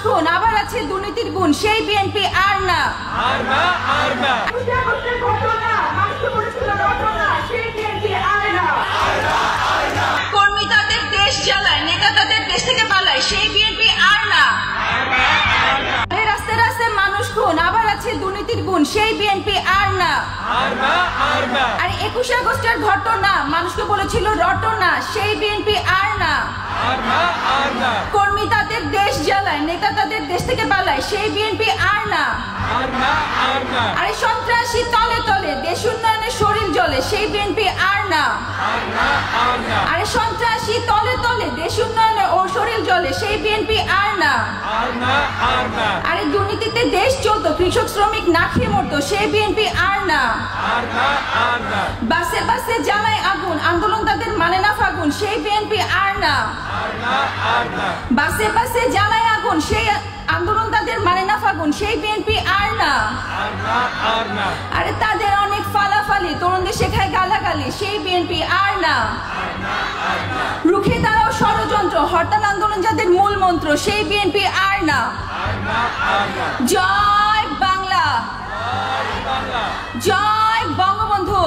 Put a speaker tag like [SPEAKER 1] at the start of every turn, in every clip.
[SPEAKER 1] খুন, আবার আছে দুর্নীতির গুণ, সেই বিএনপি আর না। কর্মী তাদের দেশ জ্বালায়, নেতা তাদের দেশ থেকে পালায়, সেই বিএনপি আর না। রাস্তায় রাস্তায় মানুষ খুন, আবার আছে দুর্নীতির গুণ, সেই বিএনপি আর না। আর 21 আগস্টের ঘটনা মানুষকে বলেছিল রটনা, সেই বিএনপি আর না। কর্মী তাদের দেশ জ্বালায়, নেতা তাদের দেশ থেকে পালায়, সেই বিএনপি আর না। আরে সন্ত্রাসী তলে তলে দেশ উন্নয়নের শরীর জ্বলে, সেই বিএনপি আর না। আরে সন্ত্রাসী তলে তলে দেশ উন্নয়নে ও শরীর জ্বলে, সেই বিএনপি আর না। আরে দুর্নীতিতে দেশ চলতো, কৃষক শ্রমিক না খেয়ে মরতো, সেই বিএনপি আর না। বাসে বাসে জ্বালায় আগুন, আন্দোলন তাদের মানে না ফাগুন, সেই বিএনপি আর না। বাসে বাসে জ্বালায় আগুন, সেই আন্দোলন তাদের মানে না ফাগুন, সেই বিএনপি আর না। আরে তাদের অনেক ফালাফালি, তরুণদের শেখায় গালাগালি, সেই বিএনপি আর না। রুখে দাঁড়াও ষড়যন্ত্র, হরতাল আন্দোলন যাদের মূল মন্ত্র, সেই বিএনপি আর না। জয় বাংলা, জয় বঙ্গবন্ধু,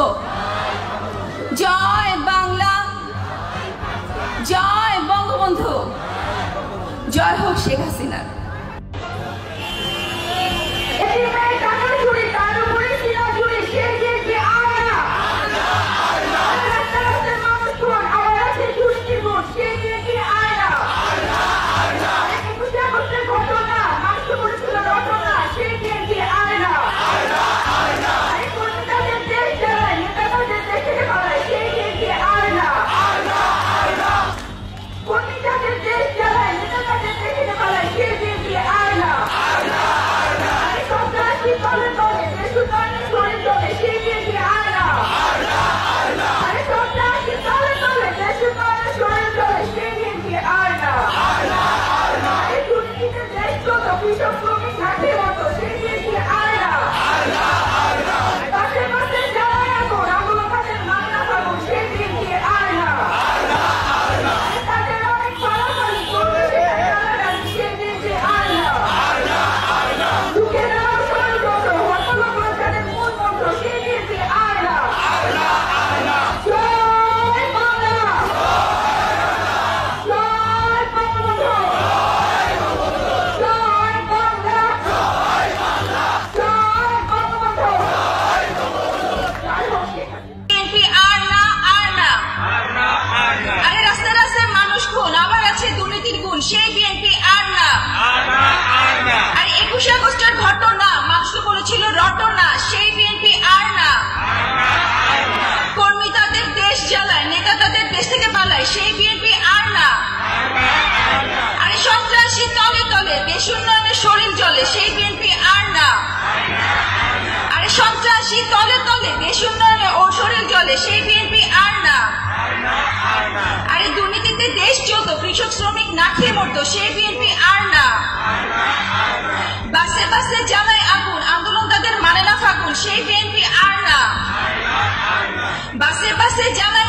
[SPEAKER 1] জয় বাংলা, জয় বঙ্গবন্ধু, জয় হোক শেখ হাসিনা। সেই বিএনপি আর না। আর 21 আগস্টের ঘটনা মানুষকে বলেছিল রটনা, সেই বিএনপি আর না। কর্মী তাদের দেশ জ্বালায়, নেতা তাদের দেশ থেকে পালায়, সেই বিএনপি আর না। আরে সন্ত্রাসী তলে তলে দেশ উন্নয়নের শরীর জ্বলে, সেই বিএনপি আর না। আরে সন্ত্রাসী তলে তলে দেশ উন্নয়নে ও শরীর জ্বলে, সেই বিএনপি আর না। আরে দুর্নীতিতে দেশ চলতো, কৃষক শ্রমিক না খেয়ে মরতো, সেই বিএনপি আর না। বাসে বাসে জ্বালায় আগুন, আন্দোলন তাদের মানে না ফাগুন, সেই বিএনপি আর না। বাসে বাসে জ্বালায়